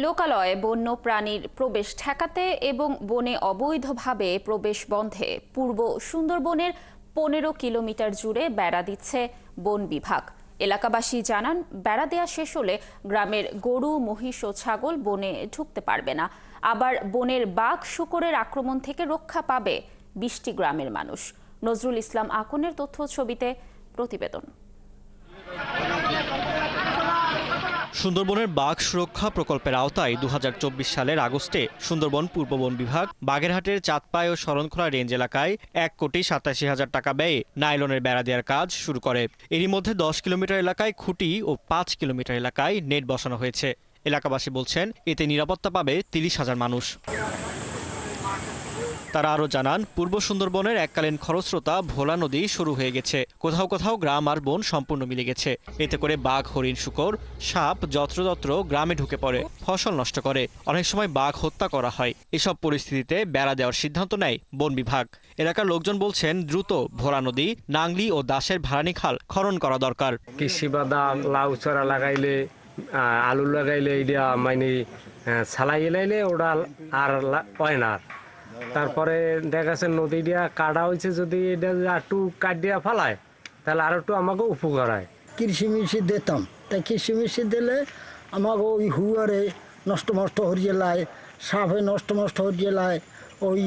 লোকালয়ে বন্য প্রাণীর প্রবেশ ঠেকাতে এবং বনে অবৈধভাবে প্রবেশ বন্ধে পূর্ব সুন্দরবনের ১৫ কিলোমিটার জুড়ে বেড়া দিচ্ছে বন বিভাগ। এলাকাবাসী জানান, বেড়া দেয়া শেষ হলে গ্রামের গরু, মহিষ ও ছাগল বনে ঢুকতে পারবে না। আবার বনের বাঘ, শূকরের আক্রমণ থেকে রক্ষা পাবে ২০টি গ্রামের মানুষ। নজরুল ইসলাম আকনের তথ্য ছবিতে প্রতিবেদন। সুন্দরবনের বাঘ সুরক্ষা প্রকল্পের আওতায় ২০২৪ সালের আগস্টে সুন্দরবন পূর্ব বন বিভাগ বাগেরহাটের চাঁদপাই ও শরণখোলা রেঞ্জ এলাকায় ১,৮৭,০০০ টাকা ব্যয়ে নাইলনের বেড়া দেওয়ার কাজ শুরু করে। এরই মধ্যে ১০ কিলোমিটার এলাকায় খুঁটি ও ৫ কিলোমিটার এলাকায় নেট বসানো হয়েছে। এলাকাবাসী বলছেন, এতে নিরাপত্তা পাবে ৩০,০০০ মানুষ। তারা আরও জানান, পূর্ব সুন্দরবনের এককালীন খরস্রোতা ভোলা নদী শুরু হয়ে গেছে। কোথাও কোথাও গ্রাম আর বন সম্পূর্ণ মিলে গেছে। এতে করে বাঘ, হরিণ, শূকর, সাপ যত্রতত্র গ্রামে ঢুকে পড়ে, ফসল নষ্ট করে। অনেক সময় বাঘ হত্যা করা হয়। এসব পরিস্থিতিতে বেড়া দেওয়ার সিদ্ধান্ত নেয় বন বিভাগ। এলাকার লোকজন বলছেন, দ্রুত ভোলা নদী, নাংলি ও দাসের ভাড়ানি খাল খনন করা দরকার। কৃষি বাদাম, লাউ চারা লাগাইলে, আলু লাগাইলে এটা মানে ছালাই এলাইলে ওটা আর হয় না। তারপরে দেখা যাচ্ছে নদী দিয়া কাটা হয়েছে, যদি এটা একটু কাট দিয়া ফেলায় তাহলে আর একটু আমাকে উপকার হয়। কৃষি মিশি দিতাম, তাই কৃষি মিশি দিলে আমাকে ওই হুয়ারে নষ্ট হরিয়ে লায়, সাপে নষ্ট হরিয়ে লায়, ওই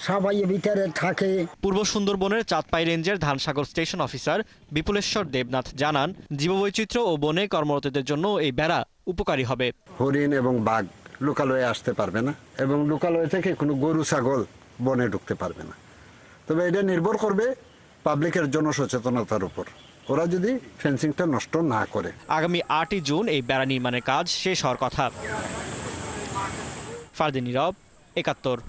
সাপাইয়ের ভিতরে থাকে। পূর্ব সুন্দরবনের চাঁদপাই রেঞ্জের ধানসাগর স্টেশন অফিসার বিপুলেশ্বর দেবনাথ জানান, জীববৈচিত্র্য ও বনে কর্মরতদের জন্য এই বেড়া উপকারী হবে। হরিণ এবং বাঘ লোকালয়ে আসতে পারবে না, এবং লোকালয় থেকে কোনো গরু, ছাগল বনে ঢুকতে পারবে না। তবে এটা নির্ভর করবে পাবলিকের জনসচেতনতার উপর, ওরা যদি ফেন্সিংটা নষ্ট না করে। আগামী ৮ই জুন এই বেড়া নির্মাণের কাজ শেষ হওয়ার কথা। ফারদিন নীরব, ৭১।